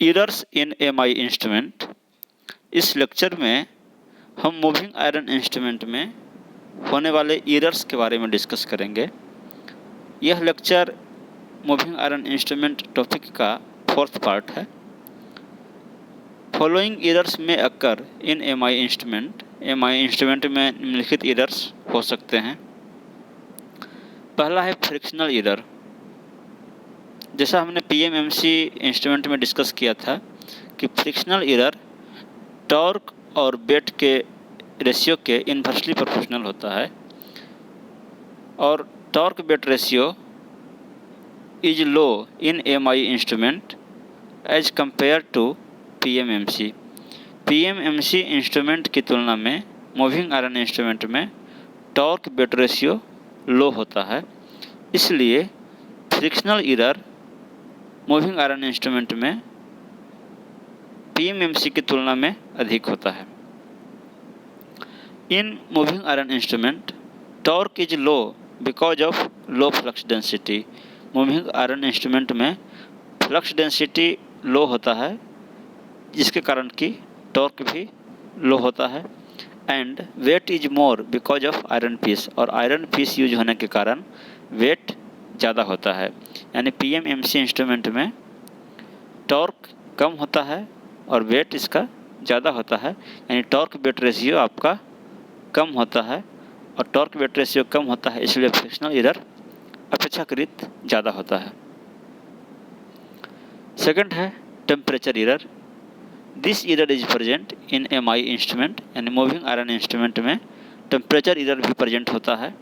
Errors in MI instrument. इस lecture में हम मूविंग आयरन इंस्ट्रूमेंट में होने वाले एरर्स के बारे में डिस्कस करेंगे। यह lecture moving iron instrument topic का 4th पार्ट है। फॉलोइंग एरर्स में occur in MI instrument. MI instrument में निम्नलिखित एरर्स हो सकते हैं। पहला है फ्रिक्शनल एरर। जैसा हमने पीएमएमसी इंस्ट्रूमेंट में डिस्कस किया था कि फ्रिक्शनल एरर टॉर्क और वेट के रेशियो के इन्वर्सली प्रोपोर्शनल होता है और torque weight ratio is low in MI instrument as compare to PMMC. PMMC instrument की तुलना में मूविंग आयरन इंस्ट्रूमेंट में टॉर्क वेट रेशियो लो होता है, इसलिए frictional error moving iron instrument में पीएमएमसी की तुलना में अधिक होता है। In moving iron instrument torque is low because of low flux density. Moving iron instrument में फ्लक्स डेंसिटी लो होता है जिसके कारण कि टॉर्क भी लो होता है। And weight is more because of iron piece, और आयरन पीस यूज होने के कारण वेट ज़्यादा होता है। यानी पीएमएमसी इंस्ट्रूमेंट में टॉर्क कम होता है और वेट इसका ज़्यादा होता है, यानी टॉर्क वेट रेशियो आपका कम होता है और टॉर्क वेट रेशियो कम होता है, इसलिए फ्रिक्शनल एरर अपेक्षाकृत ज़्यादा होता है। सेकंड है temperature error. This error is present in MI instrument, यानी मूविंग आयरन इंस्ट्रूमेंट में टेम्परेचर एरर भी प्रेजेंट होता है।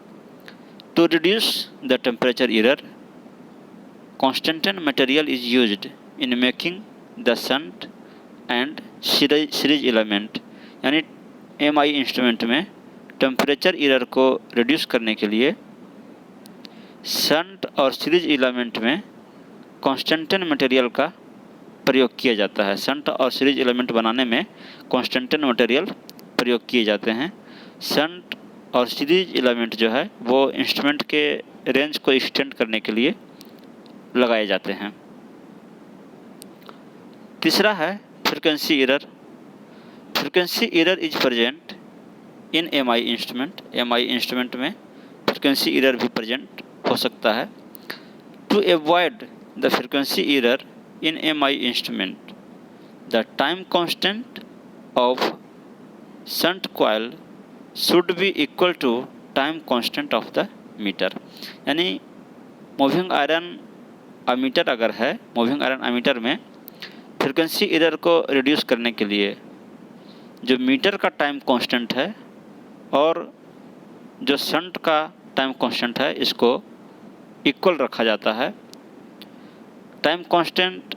To reduce the temperature error, constantan material is used in making the shunt and series element. यानी MI instrument में temperature error को reduce करने के लिए शंट और सीरीज एलिमेंट में कॉन्स्टेंटेन मटेरियल का प्रयोग किया जाता है। शंट और सीरीज एलिमेंट बनाने में कॉन्स्टेंटेन मटेरियल प्रयोग किए जाते हैं। शंट और सीरीज एलिमेंट जो है वो इंस्ट्रूमेंट के रेंज को एक्सटेंड करने के लिए लगाए जाते हैं। तीसरा है frequency error. Frequency error is present in MI instrument. MI instrument में फ्रीक्वेंसी एरर भी प्रेजेंट हो सकता है। To avoid the frequency error in MI instrument, the time constant of shunt coil should be equal to time constant of the meter। यानी moving iron ammeter अगर है, moving iron ammeter में frequency error को reduce करने के लिए जो metre का टाइम कांस्टेंट है और जो शंट का टाइम कांस्टेंट है इसको इक्वल रखा जाता है। टाइम कांस्टेंट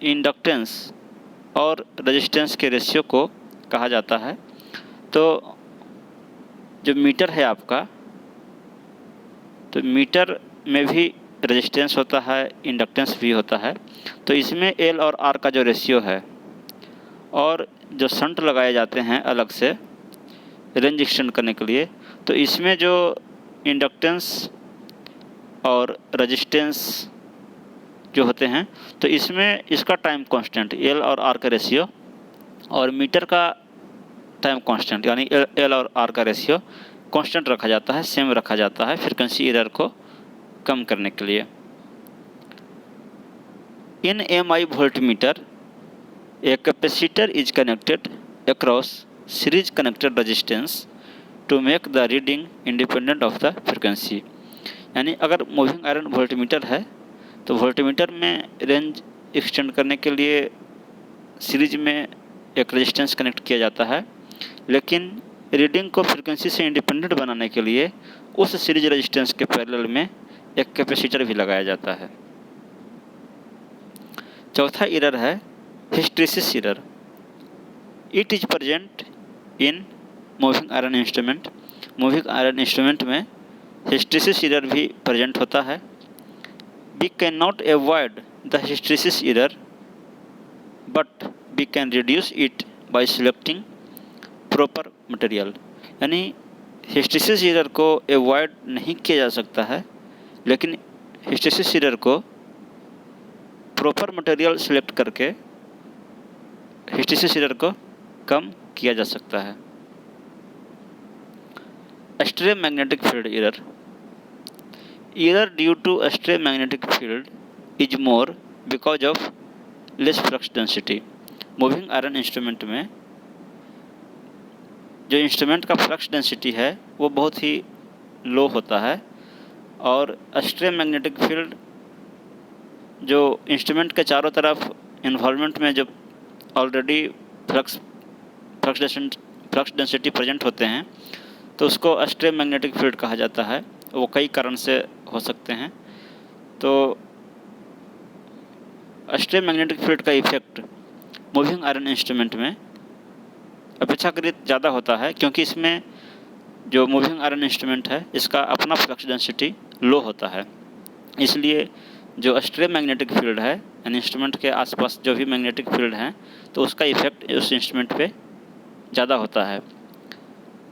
इंडक्टेंस और रेजिस्टेंस के रेशियो को कहा जाता है। तो जो मीटर है आपका, तो मीटर में भी रेजिस्टेंस होता है, इंडक्टेंस भी होता है। तो इसमें एल और आर का जो रेशियो है और जो शंट लगाए जाते हैं अलग से रेंज एक्सटेंड करने के लिए, तो इसमें जो इंडक्टेंस और रेजिस्टेंस जो होते हैं तो इसमें इसका टाइम कांस्टेंट एल और आर का रेशियो और मीटर का टाइम कांस्टेंट यानी एल और आर का रेशियो कांस्टेंट रखा जाता है, सेम रखा जाता है फ्रीक्वेंसी एरर को कम करने के लिए। In MI voltmeter a capacitor is connected across series connected resistance to make the reading independent of the frequency. यानी अगर मूविंग आयरन वोल्टमीटर है तो वोल्टमीटर में रेंज एक्सटेंड करने के लिए सीरीज में एक रेजिस्टेंस कनेक्ट किया जाता है, लेकिन रीडिंग को फ्रीक्वेंसी से इंडिपेंडेंट बनाने के लिए उस सीरीज रेजिस्टेंस के पैरेलल में एक कैपेसिटर भी लगाया जाता है। चौथा एरर है hysteresis error. It is present in moving iron instrument. Moving iron instrument में हिस्टेरिसिस एरर भी प्रेजेंट होता है। We cannot avoid the hysteresis error, but we can reduce it by selecting proper material। यानी hysteresis error को avoid नहीं किया जा सकता है, लेकिन हिस्टेरिसिस एरर को प्रॉपर मटेरियल सिलेक्ट करके हिस्टैरिसीस एरर को कम किया जा सकता है। Extreme magnetic field error due to extreme magnetic field is more because of less flux density. Moving iron instrument में जो इंस्ट्रूमेंट का फ्लक्स डेंसिटी है वो बहुत ही लो होता है, और एक्सट्रीम मैग्नेटिक फील्ड जो इंस्ट्रूमेंट के चारों तरफ इन्वॉल्वमेंट में जो ऑलरेडी फ्लक्स डेंसिटी प्रेजेंट होते हैं, तो उसको एक्सट्रीम मैग्नेटिक फील्ड कहा जाता है। वो कई कारण से हो सकते हैं। तो एक्सट्रीम मैग्नेटिक फील्ड का इफेक्ट मूविंग आयरन इंस्ट्रूमेंट में अपेक्षाकृत ज़्यादा होता है, क्योंकि इसमें जो मूविंग आयरन इंस्ट्रूमेंट है इसका अपना फ्लक्स डेंसिटी लो होता है। इसलिए जो एक्सट्रीम मैग्नेटिक फील्ड है यानी इंस्ट्रूमेंट के आसपास जो भी मैग्नेटिक फील्ड है, तो उसका इफेक्ट उस इंस्ट्रूमेंट पे ज़्यादा होता है।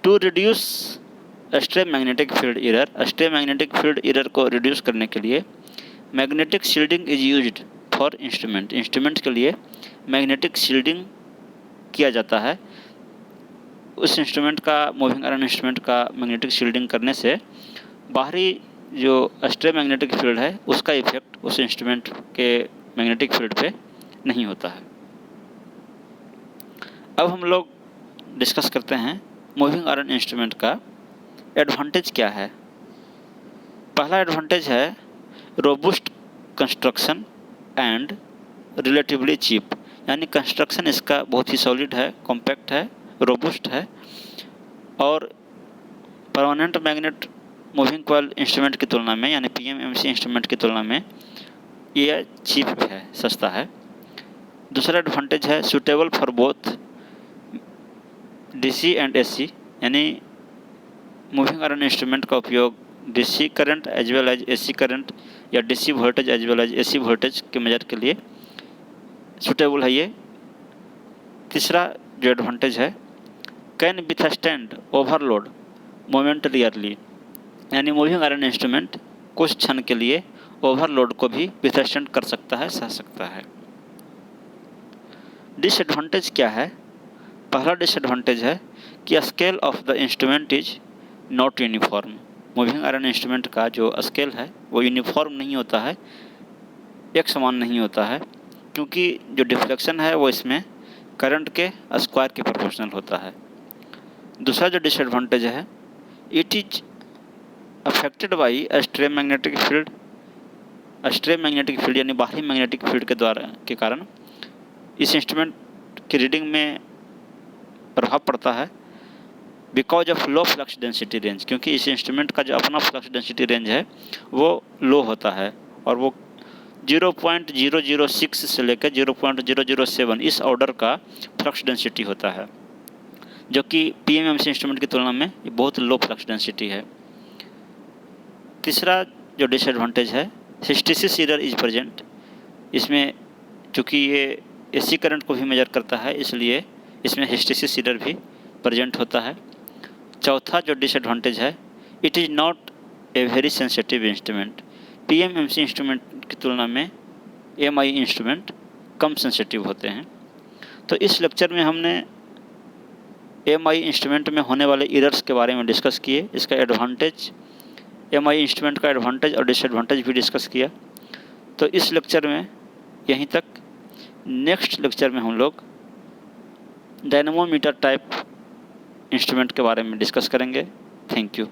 To reduce extreme magnetic field error को रिड्यूस करने के लिए magnetic shielding is used for instrument के लिए मैग्नेटिक शील्डिंग किया जाता है। उस इंस्ट्रूमेंट का, मूविंग आयरन इंस्ट्रूमेंट का मैग्नेटिक शील्डिंग करने से बाहरी जो एक्सट्रीम मैग्नेटिक फील्ड है उसका इफेक्ट उस इंस्ट्रूमेंट के मैग्नेटिक फील्ड पे नहीं होता है। अब हम लोग डिस्कस करते हैं मूविंग आयरन इंस्ट्रूमेंट का एडवांटेज क्या है। पहला एडवांटेज है रोबुस्ट कंस्ट्रक्शन एंड रिलेटिवली चीप, यानी कंस्ट्रक्शन इसका बहुत ही सॉलिड है, कॉम्पैक्ट है, रोबुस्ट है, और permanent magnet moving coil instrument की तुलना में यानी PMMC इंस्ट्रूमेंट की तुलना में यह चीप है, सस्ता है। दूसरा एडवांटेज है suitable for both DC and AC, यानी मूविंग आयरन इंस्ट्रूमेंट का उपयोग DC current as well as AC current या DC voltage as well as AC voltage के मेजर के लिए सूटेबल है ये। तीसरा जो एडवांटेज है कैन विथस्टैंड ओवरलोड मोमेंटरीली, यानी मूविंग आयरन इंस्ट्रूमेंट कुछ क्षण के लिए ओवरलोड को भी विथस्टैंड कर सकता है, सह सकता है। डिसएडवांटेज क्या है? पहला डिसएडवांटेज है कि scale of the instrument is not uniform. Moving iron instrument का जो स्केल है वो यूनिफॉर्म नहीं होता है, एक समान नहीं होता है, क्योंकि जो डिफ्लेक्शन है वो इसमें करंट के स्क्वायर के प्रोपोर्शनल होता है। दूसरा जो डिसएडवांटेज है it is affected by extreme magnetic field. Extreme magnetic field यानी बाहरी मैग्नेटिक फील्ड के कारण इस इंस्ट्रूमेंट की रीडिंग में प्रभाव पड़ता है because of low flux density range, क्योंकि इस इंस्ट्रूमेंट का जो अपना फ्लक्स डेंसिटी रेंज है वो लो होता है, और वो 0.006 से लेकर 0.007 इस ऑर्डर का फ्लक्स डेंसिटी होता है, जो कि PMMC इंस्ट्रूमेंट की तुलना में ये बहुत लो फ्लक्स डेंसिटी है। तीसरा जो डिसएडवांटेज है हिस्टैरिसीस एरर इज प्रेजेंट। इसमें चूँकि ये AC करंट को भी मेजर करता है, इसलिए इसमें हिस्टैरिसीस एरर भी प्रेजेंट होता है। चौथा जो डिसएडवांटेज है it is not a very sensitive instrument. PMMC instrument की तुलना में MI इंस्ट्रूमेंट कम सेंसिटिव होते हैं। तो इस लेक्चर में हमने MI इंस्ट्रूमेंट में होने वाले एरर्स के बारे में डिस्कस किए, इसका एडवांटेज, MI इंस्ट्रूमेंट का एडवांटेज और डिसएडवांटेज भी डिस्कस किया। तो इस लेक्चर में यहीं तक। नेक्स्ट लेक्चर में हम लोग डायनेमोमीटर टाइप इंस्ट्रूमेंट के बारे में डिस्कस करेंगे। Thank you.